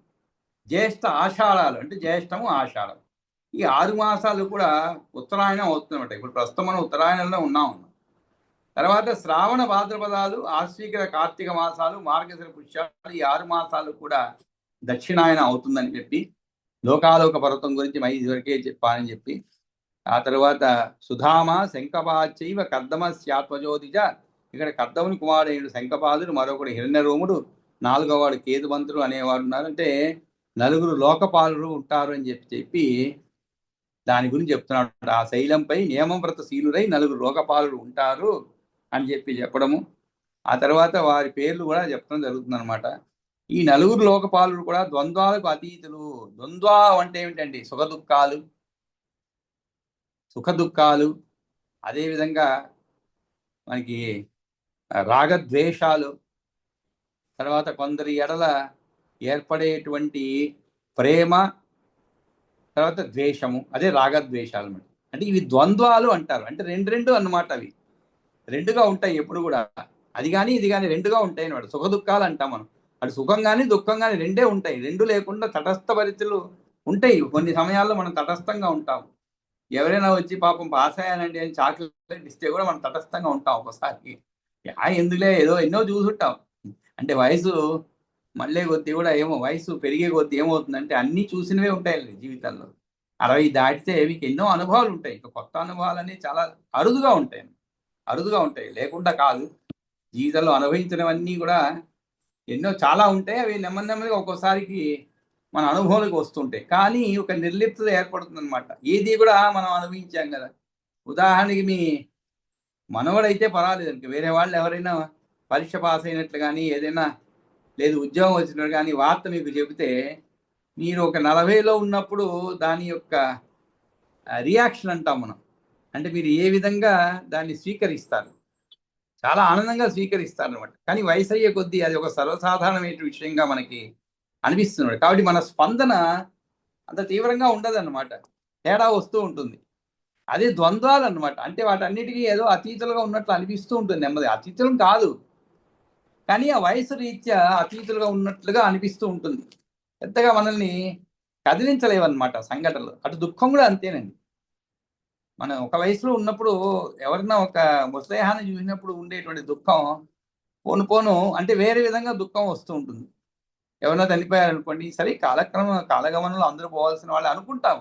జ్యేష్ఠ ఆషాఢాలు అంటే జ్యేష్ఠము ఆషాఢం. ఈ 6 మాసాలు కూడా ఉత్తరాయణం అవుతుందన్నమాట. ఇప్పుడు ప్రస్తుతం మనం ఉత్తరాయణంలో ఉన్నాం. తర్వాత శ్రావణ భాద్రపదాలు, ఆశ్వీకర కార్తీక మాసాలు, మార్గశిర పుష్యాలు, ఈ 6 మాసాలు కూడా దక్షిణాయనం అవుతుందని చెప్పి లోకాలోక పర్వతం గురించి మై ఇదివరకే చెప్పానని చెప్పి, ఆ తర్వాత సుధామ శంఖపాచైవ కర్దమ శాత్వజోతిజ, ఇక్కడ కర్దముని కుమారుడు శంఖపాదుడు, మరొకడు హిరణ్యరోముడు, 4వ వాడు కేతువంతుడు అనేవాడు ఉన్నారు. అంటే నలుగురు లోకపాలుడు ఉంటారు అని చెప్పి దాని గురించి చెప్తున్నాడు. ఆ శైలంపై నియమం వ్రత శీలురై 4 లోకపాలుడు ఉంటారు అని చెప్పడము. ఆ తర్వాత వారి పేర్లు కూడా చెప్పడం జరుగుతుందన్నమాట. ఈ 4 లోకపాలుడు కూడా ద్వంద్వాలకు అతీతులు. ద్వంద్వ అంటే ఏమిటండి, సుఖ దుఃఖాలు, అదేవిధంగా మనకి రాగద్వేషాలు, తర్వాత కొందరి ఎడల ఏర్పడేటువంటి ప్రేమ, తర్వాత ద్వేషము, అదే రాగద్వేషాలు అన్నమాట. అంటే ఇవి ద్వంద్వాలు అంటారు. అంటే రెండు అన్నమాట. అవి రెండుగా ఉంటాయి ఎప్పుడు కూడా. అది కానీ ఇది కానీ రెండుగా ఉంటాయి అన్నమాట. సుఖ దుఃఖాలు అంటాం మనం. అటు సుఖం కానీ దుఃఖం కానీ రెండే ఉంటాయి. రెండు లేకుండా తటస్థ పరిస్థితులు ఉంటాయి. కొన్ని సమయాల్లో మనం తటస్థంగా ఉంటాం. ఎవరైనా వచ్చి పాపం పాస్ అయ్యానండి అని చాక్లెట్ ఇస్తే కూడా మనం తటస్థంగా ఉంటాం ఒకసారి. ఎందుకులే, ఏదో ఎన్నో చూసుంటాం. అంటే వయసు మళ్ళీ కొద్దీ కూడా ఏమో వయసు పెరిగే కొద్దీ ఏమవుతుందంటే అన్నీ చూసినవే ఉంటాయి జీవితంలో. 60 దాటితే మీకు ఎన్నో అనుభవాలు ఉంటాయి. ఇంకా కొత్త అనుభవాలు అనేవి చాలా అరుదుగా ఉంటాయి, లేకుండా కాదు. జీవితంలో అనుభవించినవన్నీ కూడా ఎన్నో చాలా ఉంటాయి. అవి నెమ్మదిగా ఒక్కోసారికి మన అనుభవాలకు వస్తుంటాయి. కానీ ఒక నిర్లిప్తత ఏర్పడుతుంది అనమాట. ఏది కూడా మనం అనుభవించాం కదా. ఉదాహరణకి మీ మనవడైతే పర్వాలేదు, వేరే వాళ్ళు ఎవరైనా పరీక్ష పాస్ అయినట్లు కానీ ఏదైనా లేదు ఉద్యోగం వచ్చినట్టు కానీ వార్త మీకు చెబితే మీరు ఒక 40లో ఉన్నప్పుడు దాని యొక్క రియాక్షన్ అంటాం మనం. అంటే మీరు ఏ విధంగా దాన్ని స్వీకరిస్తారు, చాలా ఆనందంగా స్వీకరిస్తారు అనమాట. కానీ వయసు అయ్యే కొద్దీ అది ఒక సర్వసాధారణమైన విషయంగా మనకి అనిపిస్తున్నాడు. కాబట్టి మన స్పందన అంత తీవ్రంగా ఉండదన్నమాట, తేడా వస్తూ ఉంటుంది. అదే ద్వంద్వాలు అనమాట. అంటే వాటన్నిటికీ ఏదో అతీతులుగా ఉన్నట్లు అనిపిస్తూ ఉంటుంది. నెమ్మది అతీతులం కాదు, కానీ ఆ వయసు రీత్యా అతీతులుగా ఉన్నట్లుగా అనిపిస్తూ ఉంటుంది. పెద్దగా మనల్ని కదిలించలేవన్నమాట సంఘటనలు. అటు దుఃఖం కూడా అంతేనండి. మనం ఒక వయసులో ఉన్నప్పుడు ఎవరైనా ఒక ముసలేహాన్ని చూసినప్పుడు ఉండేటువంటి దుఃఖం పోను అంటే వేరే విధంగా దుఃఖం వస్తూ ఉంటుంది. ఎవరైనా చనిపోయారనుకోండి, సరే కాలగమనంలో అందరూ పోవాల్సిన వాళ్ళు అనుకుంటాం,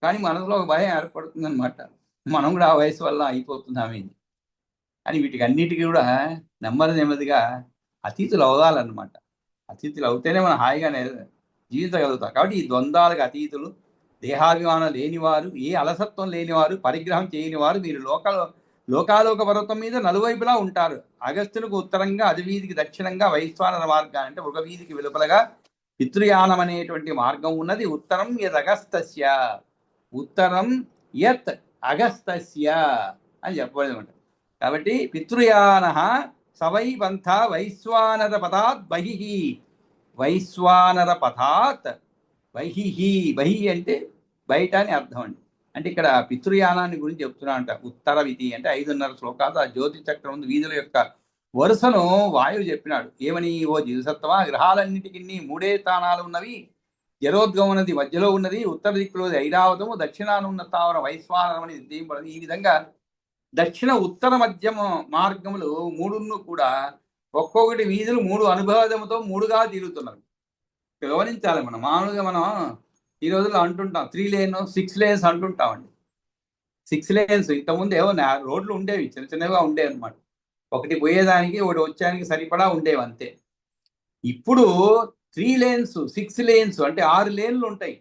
కానీ మనసులో ఒక భయం ఏర్పడుతుంది అనమాట. మనం కూడా ఆ వయసు వల్ల అయిపోతున్నామే అని. వీటికి అన్నిటికీ కూడా నెమ్మదిగా అతీతులు అవ్వాలన్నమాట. అతీతులు అవుతేనే మనం హాయిగా జీవించగలుగుతాం. కాబట్టి ఈ ద్వంద్వాలకు అతీతులు, దేహాభిమానం లేనివారు, ఏ అలసత్వం లేనివారు, పరిగ్రహం చేయనివారు మీరు లోకాలోక పర్వతం మీద నలువైపులా ఉంటారు. అగస్త్యునికి ఉత్తరంగా, అజవీధికి దక్షిణంగా వైశ్వానర మార్గాన్ని అంటే మృగవీధికి వెలుపలగా పితృయానం అనేటువంటి మార్గం ఉన్నది. ఉత్తరం యత్ అగస్తస్య, ఉత్తరం యత్ అగస్తస్య అని చెప్పబడింది. కాబట్టి పితృయాన సవై పంథ వైశ్వానర పథాత్ బహిః, వైశ్వానర పథాత్ బహిః. బహిః అంటే బయట అని అర్థం అండి. అంటే ఇక్కడ పితృయానాన్ని గురించి చెప్తున్నా అంట. ఉత్తర విధి అంటే 5.5 శ్లోకాలు ఆ జ్యోతి చక్రం ఉంది. వీధుల యొక్క వరుసను వాయువు చెప్పినాడు. ఏమని? ఓ జీవసత్వమా, గ్రహాలన్నిటికీ 3 స్థానాలు ఉన్నవి. జరోద్గమం ఉన్నది మధ్యలో ఉన్నది, ఉత్తర దిక్కులో ఐరావతము, దక్షిణాన ఉన్న స్థావర వైశ్వానరం అని నిర్దేశింపబడింది. ఈ విధంగా దక్షిణ ఉత్తర మధ్యమ మార్గములు 3 కూడా ఒక్కొక్కటి వీధులు 3 అనుభవముతో 3గా తిరుగుతున్నవి. గమనించాలి. మామూలుగా మనం ఈ రోజుల్లో అంటుంటాం 3 లేన్ 6 లేన్స్ అంటుంటామండి. 6 లేన్స్ ఇంతకుముందు ఏవో రోడ్లు ఉండేవి, చిన్నగా ఉండేవి అనమాట. ఒకటి పోయేదానికి ఒకటి వచ్చేదానికి సరిపడా ఉండేవి అంతే. ఇప్పుడు 3 లేన్స్ 6 లేన్స్ అంటే 6 లేన్లు ఉంటాయి.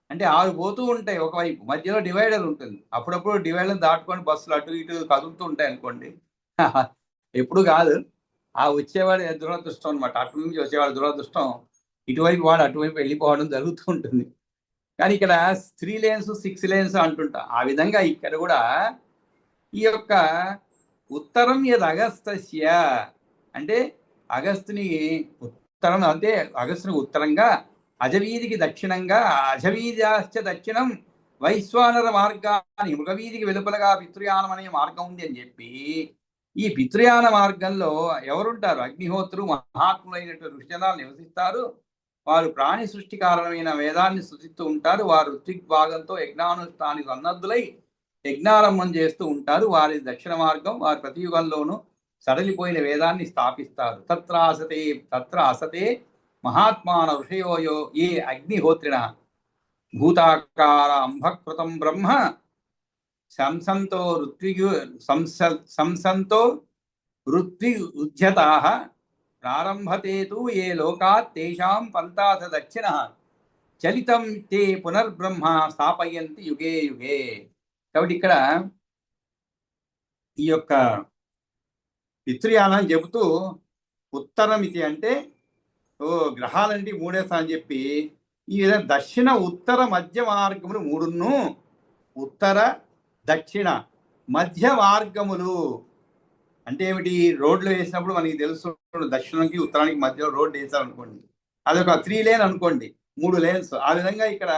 అంటే 6 పోతూ ఉంటాయి ఒకవైపు, మధ్యలో డివైడర్ ఉంటుంది. అప్పుడప్పుడు డివైడర్ దాటుకొని బస్సులు అటు ఇటు కదులుతూ ఉంటాయి అనుకోండి. ఎప్పుడు కాదు, ఆ వచ్చేవాడు దురదృష్టం అనమాట. అటు నుంచి వచ్చేవాడు దురదృష్టం, ఇటువైపు వాడు అటువైపు వెళ్ళిపోవడం జరుగుతూ ఉంటుంది. కానీ ఇక్కడ 3 లేన్స్ 6 లేన్స్ అంటుంటా. ఆ విధంగా ఇక్కడ కూడా ఈ యొక్క ఉత్తరం యద్ అగస్తస్య అంటే అగస్తుని ఉత్తరం, అంటే అగస్తుని ఉత్తరంగా, అజవీధికి దక్షిణంగా, అజవీధ్యాశ్చ దక్షిణం వైశ్వానర మార్గాన్ని మృగవీధికి వెలుపలగా పితృయానం అనే మార్గం ఉంది అని చెప్పి, ఈ పితృయాన మార్గంలో ఎవరుంటారు? అగ్నిహోత్రులు, మహాత్ములైనటువంటి ఋషిజనాలు నివసిస్తారు. వారు ప్రాణి సృష్టి కారణమైన వేదాన్ని సృష్టిస్తూ ఉంటారు. వారు ఋత్విగ్భాగంతో యజ్ఞానుష్ఠానికి సన్నద్ధులై యజ్ఞారంభం చేస్తూ ఉంటారు. వారి దక్షిణ మార్గం. వారు ప్రతి యుగంలోనూ సడలిపోయిన వేదాన్ని స్థాపిస్తారు. తత్ర అసతే మహాత్మాన ఋషయోయో ఏ అగ్నిహోత్రిణ భూతాకార అంభకృతం బ్రహ్మ సంసంతో ఋత్వి ఉద్యతాః ప్రారంభతేతు ఏ లోకాత్ తేషాం పంతాథ దక్షిణ చలితం తే పునర్బ్రహ్మ స్థాపయంతి యుగే యుగే. కాబట్టి ఇక్కడ ఈ యొక్క పితృయానాన్ని చెబుతూ ఉత్తరం ఇది అంటే గ్రహాలంటే 3 అని చెప్పి ఈ విధంగా దక్షిణ ఉత్తర మధ్య మార్గములు 3, ఉత్తర దక్షిణ మధ్య మార్గములు అంటే ఏమిటి? రోడ్లు వేసినప్పుడు మనకి తెలుసు, దక్షిణానికి ఉత్తరానికి మధ్యలో రోడ్డు వేసారనుకోండి, అదొక 3 లేన్ అనుకోండి, 3 లేన్స్. ఆ విధంగా ఇక్కడ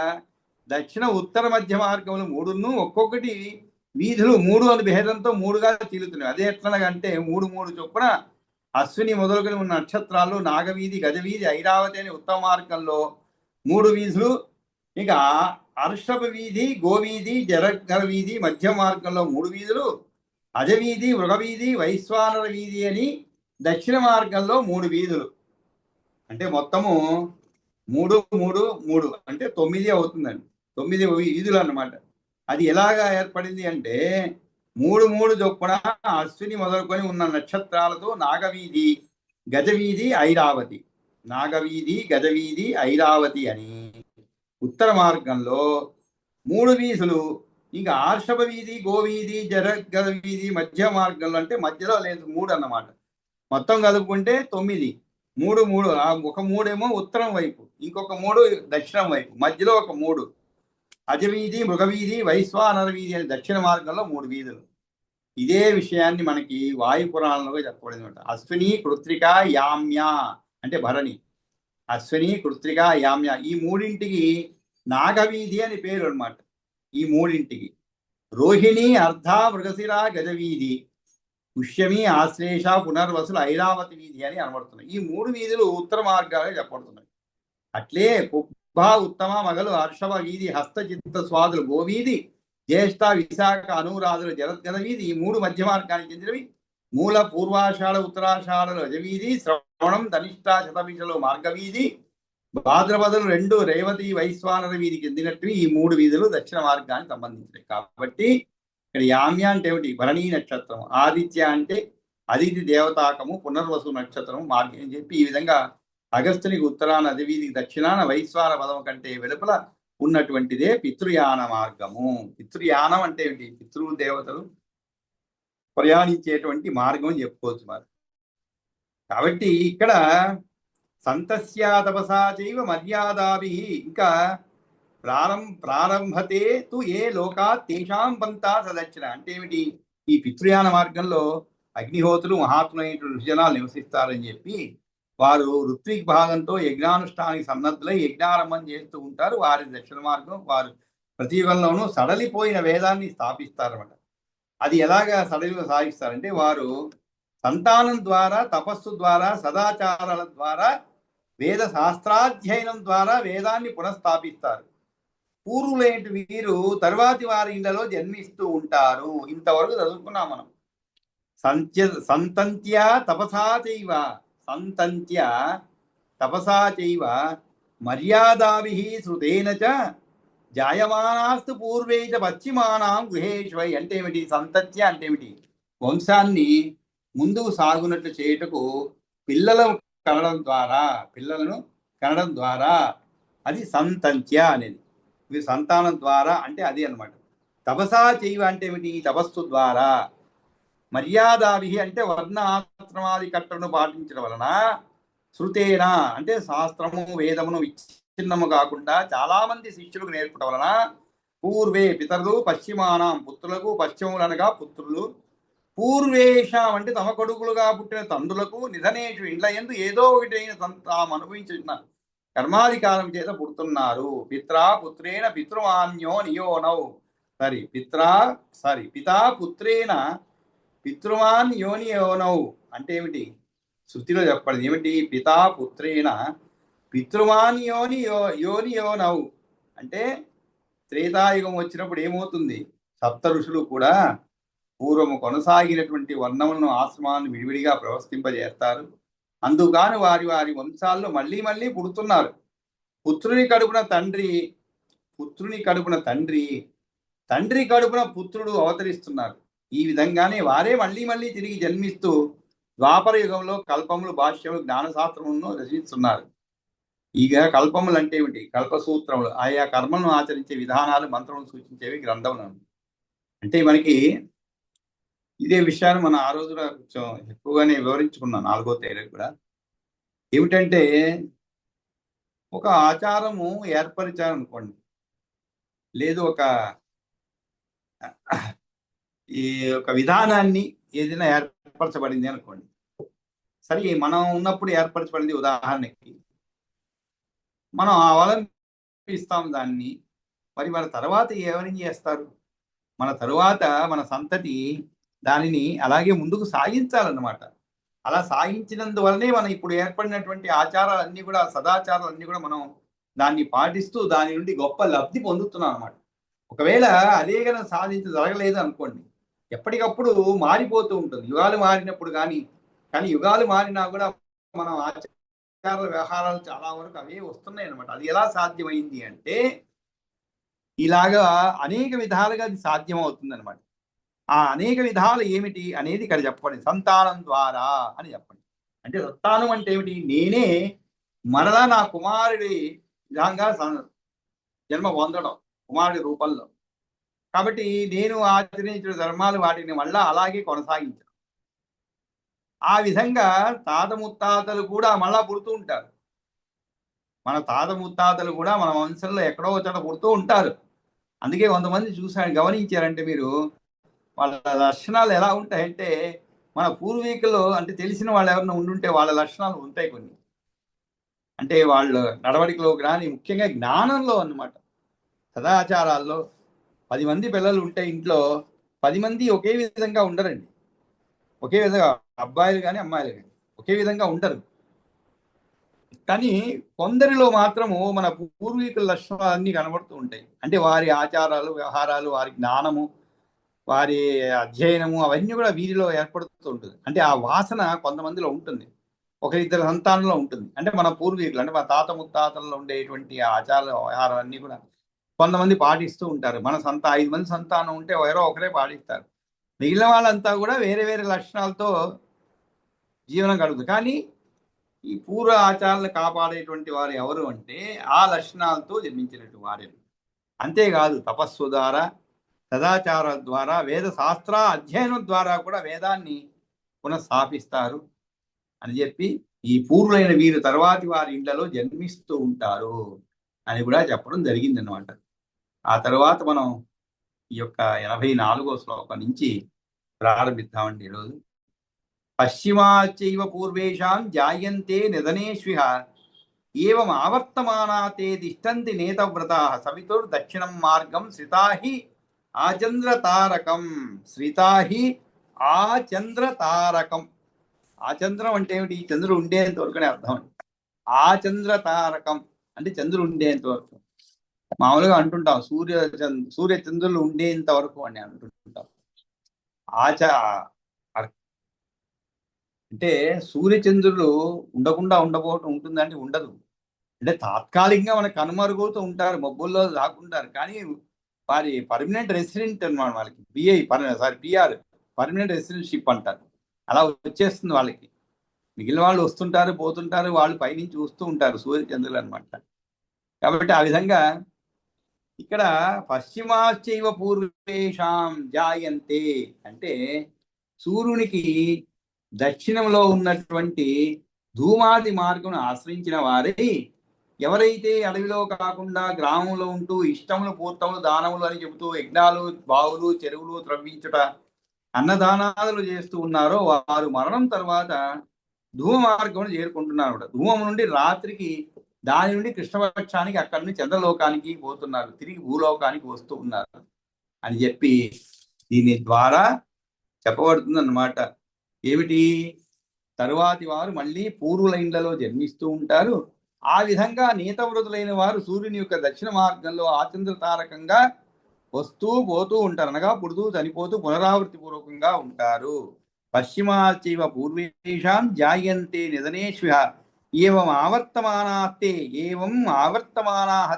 దక్షిణ ఉత్తర మధ్య మార్గములు మూడును ఒక్కొక్కటి వీధులు మూడు అని భేదంతో మూడుగా చీలుతున్నాయి. అదే ఎట్లనగంటే మూడు మూడు చొప్పున అశ్విని మొదలుకొని ఉన్న నక్షత్రాలు నాగవీధి, గజవీధి, ఐరావతి అనే ఉత్తమ మార్గంలో మూడు వీధులు, ఇక అర్షభ వీధి, గోవీధి, జరగర వీధి మధ్య మార్గంలో మూడు వీధులు, అజవీధి, మృగవీధి, వైశ్వానర వీధి అని దక్షిణ మార్గంలో మూడు వీధులు. అంటే మొత్తము మూడు మూడు మూడు అంటే 9 అవుతుందండి. 9 వీధులు అన్నమాట. అది ఎలాగా ఏర్పడింది అంటే మూడు మూడు చొప్పున అశ్విని మొదలుకొని ఉన్న నక్షత్రాలతో నాగవీధి, గజవీధి, ఐరావతి, నాగవీధి, గజవీధి, ఐరావతి అని ఉత్తర మార్గంలో మూడు వీధులు, ఇంకా ఆర్షభ వీధి, గోవీధి, జరగర వీధి మధ్య మార్గంలో అంటే మధ్యలో లేదు మూడు అన్నమాట. మొత్తం కలుపుకుంటే 9. మూడు మూడు, ఒక మూడేమో ఉత్తరం వైపు, ఇంకొక మూడు దక్షిణం వైపు, మధ్యలో ఒక మూడు అజవీధి, మృగవీధి, వైశ్వానర వీధి అనే దక్షిణ మార్గంలో మూడు వీధులు. ఇదే విషయాన్ని మనకి వాయు పురాణంలో చెప్పబడింది అనమాట. అశ్విని, కృత్రిక, యామ్య అంటే భరణి, అశ్విని, కృత్రిక, యామ్య ఈ మూడింటికి నాగవీధి అని పేరు అనమాట. ఈ మూడింటికి రోహిణి, అర్ధ, మృగశిర, గజవీధి, పుష్యమి, ఆశ్లేష, పునర్వసులు, ఐరావతి వీధి అని అనబడుతున్నాయి. ఈ మూడు వీధులు ఉత్తర మార్గాలుగా చెప్పబడుతున్నాయి. అట్లే పుబ్బ, ఉత్తమ, మగలు, హర్షవ వీధి, హస్తచిత్త స్వాదులు గోవీధి, జ్యేష్ఠ, విశాఖ, అనురాధులు జరద్గద వీధి ఈ మూడు మధ్య మార్గానికి చెందినవి. మూల, పూర్వాషాఢ, ఉత్తరాషాఢలు అజవీధి, శ్రవణం, ధనిష్ట, శతభిషలు మార్గవీధి, భాద్రపదలు రెండు రేవతి, వైశ్వానర వీధికి చెందినట్టు ఈ మూడు వీధులు దక్షిణ మార్గానికి సంబంధించినవి. కాబట్టి ఇక్కడ యామ్య అంటే ఏమిటి? భరణీ నక్షత్రం. ఆదిత్య అంటే అదితి దేవతాకము, పునర్వసు నక్షత్రము మార్గం అని చెప్పి ఈ విధంగా అగస్తునికి ఉత్తరాన, అదివీధికి దక్షిణాన, వైశ్వాన పదం కంటే వెలుపల ఉన్నటువంటిదే పితృయాన మార్గము. పితృయానం అంటే ఏమిటి? పితృ దేవతలు ప్రయాణించేటువంటి మార్గం అని చెప్పుకోవచ్చు మరి. కాబట్టి ఇక్కడ సంతస్యా తపసా చైవ మర్యాదాభి ఇంకా ప్రారంభతే తు ఏ లోకా తేషాం పంతా సదక్షిణ అంటే ఏమిటి? ఈ పితృయాన మార్గంలో అగ్నిహోత్రులు, మహాత్ములైనటువంటి ఋషిజనాలు నివసిస్తారని చెప్పి వారు ఋత్విక్ భాగంతో యజ్ఞానుష్ఠానికి సన్నద్ధులై యజ్ఞారంభం చేస్తూ ఉంటారు. వారి దక్షిణ మార్గం వారు ప్రతి యుగంలోనూ సడలిపోయిన వేదాన్ని స్థాపిస్తారన్నమాట. అది ఎలాగా సడలిగా సాగిస్తారంటే వారు సంతానం ద్వారా, తపస్సు ద్వారా, సదాచారాల ద్వారా, వేద శాస్త్రాధ్యయనం ద్వారా వేదాన్ని పునఃస్థాపిస్తారు. పూర్వులేంటి వీరు తరువాతి వారి ఇళ్లలో జన్మిస్తూ ఉంటారు. ఇంతవరకు చదువుకున్నాం మనం. సంతంత్య తపసా చైవ, సంతంత్య తపసా చైవ మర్యాదాభి శృతేన చ జాయమానాస్తు పూర్వే చ పశ్చిమానాం గృహేష్వై అంటే ఏమిటి? సంతత్య అంటే ఏమిటి? వంశాన్ని ముందుకు సాగునట్లు చేయుటకు పిల్లలను కనడం ద్వారా అది సంతంత్య అనేది. మీరు సంతానం ద్వారా అంటే అది అనమాట. తపసా చైవ అంటే ఏమిటి? తపస్సు ద్వారా. మర్యాదాభి అంటే వర్ణ ఆశ్రమాది కట్టను పాటించడం వలన, శృతేన అంటే శాస్త్రము వేదమును విచ్ఛిన్నము కాకుండా చాలా మంది శిష్యులకు నేర్పడం వలన, పూర్వే పితరులు, పశ్చిమానాం పుత్రులకు, పశ్చిమములనగా పుత్రులు, పూర్వేషాం అంటే తమ కొడుకులుగా పుట్టిన తండ్రులకు, నిధనేషు ఇండ్ల యందు ఏదో ఒకటి అయిన తాము అనుభవించిన కర్మాధికారం చేత పుడుతున్నారు. పిత్రా పుత్రేణ పితృమాన్యో నియోనౌ పితా పుత్రేణ పితృమాన్ యోని యోనౌ అంటే ఏమిటి? శృతిలో చెప్పండి ఏమిటి? పితా పుత్రేణ పితృమాన్ యోని యోనౌ అంటే త్రేతాయుగం వచ్చినప్పుడు ఏమవుతుంది? సప్త ఋషులు కూడా పూర్వము కొనసాగినటువంటి వర్ణములను, ఆశ్రమాలను విడివిడిగా ప్రవర్తింపజేస్తారు. అందుగాను వారి వారి వంశాల్లో మళ్ళీ మళ్ళీ పుడుతున్నారు. పుత్రుని కడుపున తండ్రి, తండ్రి కడుపున పుత్రుడు అవతరిస్తున్నారు. ఈ విధంగానే వారే మళ్ళీ మళ్ళీ తిరిగి జన్మిస్తూ ద్వాపర యుగంలో కల్పములు, భాష్యములు, జ్ఞానశాస్త్రములను రచిస్తున్నారు. ఇక కల్పములు అంటే ఏమిటి? కల్పసూత్రములు ఆయా కర్మలను ఆచరించే విధానాలు, మంత్రములు సూచించేవి గ్రంథములు. అంటే మనకి ఇదే విషయాన్ని మనం ఆ రోజున కొంచెం ఎక్కువగానే వివరించుకున్నాం 4వ తేదీ కూడా. ఏమిటంటే ఒక ఆచారము ఏర్పరిచారనుకోండి, లేదు ఈ ఒక విధానాన్ని ఏదైనా ఏర్పరచబడింది అనుకోండి. సరే మనం ఉన్నప్పుడు ఏర్పరచబడింది, ఉదాహరణకి మనం అవలంబిస్తాం దాన్ని. మరి మన తర్వాత ఎవరిని చేస్తారు? మన తరువాత మన సంతతి దానిని అలాగే ముందుకు సాగించాలన్నమాట. అలా సాగించినందువల్లనే మనం ఇప్పుడు ఏర్పడినటువంటి ఆచారాలన్నీ కూడా, సదాచారాలన్నీ కూడా మనం దాన్ని పాటిస్తూ దాని నుండి గొప్ప లబ్ధి పొందుతున్నాం అన్నమాట. ఒకవేళ అదే కనుక జరగలేదు అనుకోండి, ఎప్పటికప్పుడు మారిపోతూ ఉంటుంది. యుగాలు మారినప్పుడు కానీ యుగాలు మారినా కూడా మనం ఆచార వ్యవహారాలు చాలా వరకు అవే వస్తున్నాయి అనమాట. అది ఎలా సాధ్యమైంది అంటే ఇలాగా అనేక విధాలుగా అది సాధ్యం అవుతుంది అనమాట. ఆ అనేక విధాలు ఏమిటి అనేది ఇక్కడ చెప్పండి. సంతానం ద్వారా అని చెప్పండి. అంటే సంతానం అంటే ఏమిటి? నేనే మరలా నా కుమారుడి విధంగా జన్మ పొందడం, కుమారుడి రూపంలో. కాబట్టి నేను ఆచరించిన ధర్మాలు వాటిని మళ్ళా అలాగే కొనసాగించడం. ఆ విధంగా తాత ముత్తాతలు కూడా మళ్ళా పుడుతూ ఉంటారు. మన తాత ముత్తాతలు కూడా మన వంశంలో ఎక్కడో చోట పుడుతూ ఉంటారు. అందుకే కొంతమంది గమనించారంటే మీరు, వాళ్ళ లక్షణాలు ఎలా ఉంటాయంటే మన పూర్వీకులు అంటే తెలిసిన వాళ్ళు ఎవరైనా ఉండుంటే వాళ్ళ లక్షణాలు ఉంటాయి కొన్ని. అంటే వాళ్ళు నడవడికలో కానీ ముఖ్యంగా జ్ఞానంలో అన్నమాట. సదాచారాల్లో 10 మంది పిల్లలు ఉంటే ఇంట్లో 10 మంది ఒకే విధంగా ఉండరండి. ఒకే విధంగా అబ్బాయిలు కానీ అమ్మాయిలు కానీ ఒకే విధంగా ఉండరు. కానీ కొందరిలో మాత్రము మన పూర్వీకుల లక్షణాలన్నీ కనబడుతూ ఉంటాయి. అంటే వారి ఆచారాలు, వ్యవహారాలు, వారి జ్ఞానము, వారి అధ్యయనము అవన్నీ కూడా వీరిలో ఏర్పడుతూ ఉంటుంది. అంటే ఆ వాసన కొంతమందిలో ఉంటుంది, ఒకరిద్దరు సంతానంలో ఉంటుంది. అంటే మన పూర్వీకులు అంటే మన తాత ముత్తాతల్లో ఉండేటువంటి ఆచార వ్యవహారం అన్నీ కూడా కొంతమంది పాటిస్తూ ఉంటారు. మన 5 మంది సంతానం ఉంటే ఎవరో ఒకరే పాటిస్తారు. మిగిలిన వాళ్ళంతా కూడా వేరే వేరే లక్షణాలతో జీవనం గడుపుతారు. కానీ ఈ పూర్వ ఆచారాలను కాపాడేటువంటి వారు ఎవరు అంటే ఆ లక్షణాలతో జన్మించినట్టు వారే. అంతేకాదు తపస్సు ద్వారా, సదాచారాల ద్వారా, వేద శాస్త్ర అధ్యయనం ద్వారా కూడా వేదాన్ని పునఃస్థాపిస్తారు అని చెప్పి, ఈ పూర్వులైన వీరు తర్వాతి వారి ఇళ్లలో జన్మిస్తూ ఉంటారు అని కూడా చెప్పడం జరిగిందనమాట. ఆ తర్వాత మనం ఈ యొక్క 84వ శ్లోకం నుంచి ప్రారంభిద్దామండి ఈరోజు. పశ్చిమాచైవ పూర్వేషాం జాయంతే నిధనేష్విహ ఏవం ఆవర్తమానా తే తిష్టంతి నేతవ్రతాః సవితుర్దక్షిణం మార్గం శ్రితాహి ఆచంద్రతారకం. శ్రితాహి ఆచంద్రతారకం. ఆచంద్రం అంటే ఏమిటి? చంద్రుడు ఉండేంత వరకునే అర్థం. ఆచంద్రతారకం అంటే చంద్రుడు ఉండేంత వరకు. మామూలుగా అంటుంటాం సూర్య చంద్రులు ఉండేంత వరకు అని అంటుంటాం. అంటే సూర్యచంద్రులు ఉండకుండా ఉండబోవటం ఉంటుందంటే ఉండదు. అంటే తాత్కాలికంగా మనకు కనుమరుగుతూ ఉంటారు, మబ్బుల్లో దాక్కుంటారు. కానీ వారి పర్మనెంట్ రెసిడెంట్ అనమాట. వాళ్ళకి పిఆర్ పర్మనెంట్ రెసిడెంట్షిప్ అంటారు. అలా వచ్చేస్తుంది వాళ్ళకి. మిగిలిన వాళ్ళు వస్తుంటారు, పోతుంటారు, వాళ్ళు పైనుంచి చూస్తూ ఉంటారు సూర్యచంద్రులు అనమాట. కాబట్టి ఆ విధంగా ఇక్కడ పశ్చిమాశ్చైవ పూర్వేషాం జాయంతే అంటే సూర్యునికి దక్షిణంలో ఉన్నటువంటి ధూమాది మార్గం ఆశ్రయించిన వారై ఎవరైతే అడవిలో కాకుండా గ్రామంలో ఉంటూ ఇష్టములు పూర్తములు దానములు అని చెబుతూ యజ్ఞాలు, బావులు, చెరువులు త్రవ్వించుట, అన్నదానాదులు చేస్తూ ఉన్నారో వారు మరణం తర్వాత ధూమ మార్గం చేరుకుంటున్నారు. ధూమం నుండి రాత్రికి, దాని నుండి కృష్ణపక్షానికి, అక్కడి నుండి చంద్రలోకానికి పోతున్నారు, తిరిగి భూలోకానికి వస్తూ ఉన్నారు అని చెప్పి దీని ద్వారా చెప్పబడుతుంది అన్నమాట. ఏమిటి? తరువాతి వారు మళ్ళీ పూర్వుల ఇండ్లలో జన్మిస్తూ ఉంటారు. ఆ విధంగా నీతవృతులైన వారు సూర్యుని యొక్క దక్షిణ మార్గంలో ఆచంద్రతారకంగా వస్తూ పోతూ ఉంటారు. అనగా పుడుతూ చనిపోతూ పునరావృతి పూర్వకంగా ఉంటారు. పశ్చిమాచైవ పూర్వేషాం జాయంతే నిధనేష్విహ ఏవం ఆవర్తమానాః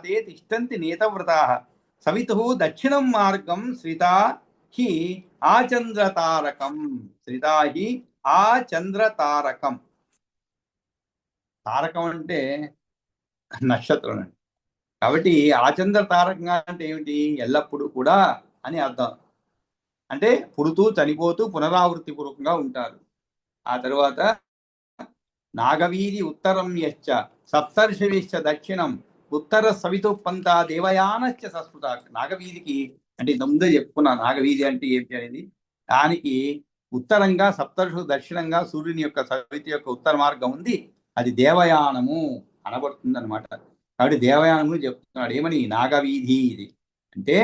తే తిష్టంతి నేతవ్రతాః సవితుః దక్షిణం మార్గం శ్రితా హి ఆచంద్రతారకం. శ్రితా హి ఆచంద్రతారకం. తారకం అంటే నక్షత్రం అండి. కాబట్టి ఆచంద్ర తారకంగా అంటే ఏమిటి? ఎల్లప్పుడూ కూడా అని అర్థం. అంటే పుడుతూ చనిపోతూ పునరావృత్తి పూర్వకంగా ఉంటారు. ఆ తరువాత నాగవీధి ఉత్తరం యశ్చ సప్తర్షివిశ్చ దక్షిణం ఉత్తర సవితు పంత దేవయానశ్చ సంస్కృత. నాగవీధికి అంటే ముందే చెప్పుకున్నా నాగవీధి అంటే ఏంటి అనేది. దానికి ఉత్తరంగా సప్తర్షు, దక్షిణంగా సూర్యుని యొక్క సవితి యొక్క ఉత్తర మార్గం ఉంది. అది దేవయానము అనబడుతుంది అనమాట. కాబట్టి దేవయానము చెప్తున్నాడు. ఏమని? నాగవీధి ఇది అంటే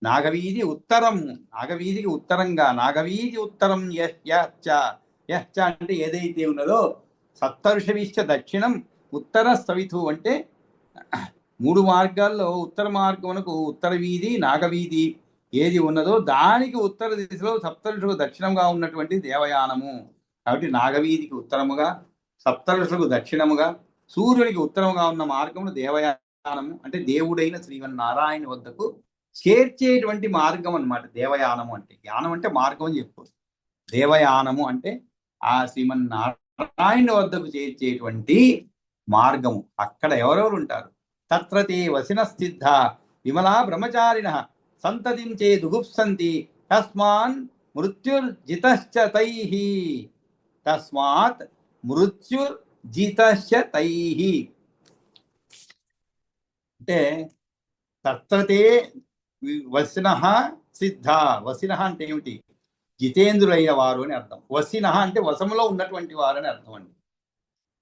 నాగవీధి ఉత్తరం, నాగవీధికి ఉత్తరంగా, నాగవీధి ఉత్తరం యశ్చ అంటే ఏదైతే ఉన్నదో సప్తఋషవిశ్చ దక్షిణం ఉత్తర సవితు అంటే 3 మార్గాల్లో ఉత్తర మార్గమునకు ఉత్తర వీధి నాగవీధి ఏది ఉన్నదో దానికి ఉత్తర దిశలో సప్తఋషులకు దక్షిణంగా ఉన్నటువంటి దేవయానము. కాబట్టి నాగవీధికి ఉత్తరముగా, సప్తఋషులకు దక్షిణముగా, సూర్యునికి ఉత్తరముగా ఉన్న మార్గమును దేవయానము అంటే దేవుడైన శ్రీమన్నారాయణ వద్దకు చేర్చేటువంటి మార్గం అన్నమాట. దేవయానము అంటే, యానం అంటే మార్గం అని చెప్పుకోవచ్చు. దేవయానము అంటే ఆ శ్రీమన్నారాయణ వద్దకు చేర్చేటువంటి మార్గము. అక్కడ ఎవరెవరు ఉంటారు? తత్రతే వసిన స్థిద్ధ విమలా బ్రహ్మచారిణ సంతతించే దుగుప్సంతి తస్మాన్ మృత్యుర్జితశ్చ తైః. తస్మాత్ మృత్యుర్జితశ్చ తైః అంటే తత్రతే వసిన సిద్ధ. వసిన అంటే ఏమిటి? జితేంద్రులైన వారు అని అర్థం. వసిన అంటే వశములో ఉన్నటువంటి వారు అని అర్థం అండి.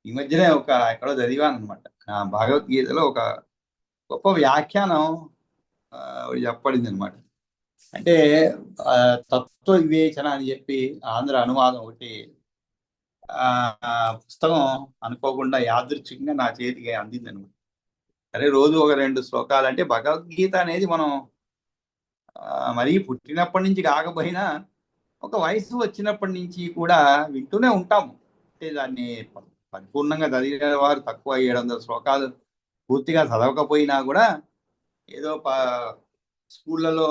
ఈ మధ్యనే ఎక్కడో చదివాను అనమాట, భగవద్గీతలో ఒక గొప్ప వ్యాఖ్యానం చెప్పబడింది అనమాట. అంటే తత్వ వివేచన అని చెప్పి ఆంధ్ర అనువాదం ఒకటి పుస్తకం అనుకోకుండా యాదృచ్ఛికంగా నా చేతికి అందింది అనమాట. సరే రోజు ఒక 2 శ్లోకాలు అంటే భగవద్గీత అనేది మనం మరీ పుట్టినప్పటి నుంచి కాకపోయినా ఒక వయసు వచ్చినప్పటి నుంచి కూడా వింటూనే ఉంటాము. అంటే దాన్ని పరిపూర్ణంగా చదివిన వారు తక్కువ 700 శ్లోకాలు పూర్తిగా చదవకపోయినా కూడా ఏదో స్కూళ్ళలో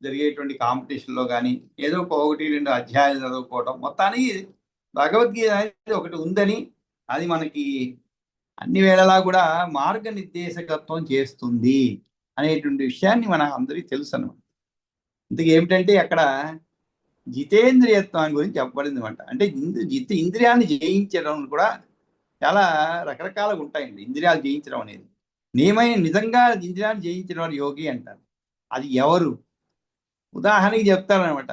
జరిగేటువంటి కాంపిటీషన్లో కానీ ఏదో 1-2 అధ్యాయాలు చదువుకోవటం, మొత్తానికి భగవద్గీత అనేది ఒకటి ఉందని, అది మనకి అన్ని వేళలా కూడా మార్గనిర్దేశకత్వం చేస్తుంది అనేటువంటి విషయాన్ని మన అందరికీ తెలుసు అన్నమాట. ఇంతకు ఏమిటంటే అక్కడ జితేంద్రియత్వాన్ని గురించి చెప్పబడింది అనమాట. అంటే ఇంద్రియాన్ని జయించడం కూడా చాలా రకరకాలుగా ఉంటాయండి. ఇంద్రియాలు జయించడం అనేది నిజంగా ఇంద్రియాన్ని జయించిన వారు యోగి అంటారు. అది ఎవరు? ఉదాహరణకి చెప్తారనమాట.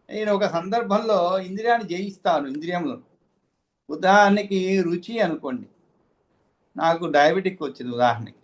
నేను ఒక సందర్భంలో ఇంద్రియాన్ని జయిస్తాను. ఇంద్రియంలో ఉదాహరణకి రుచి అనుకోండి, నాకు డయాబెటిక్ వచ్చింది ఉదాహరణకి.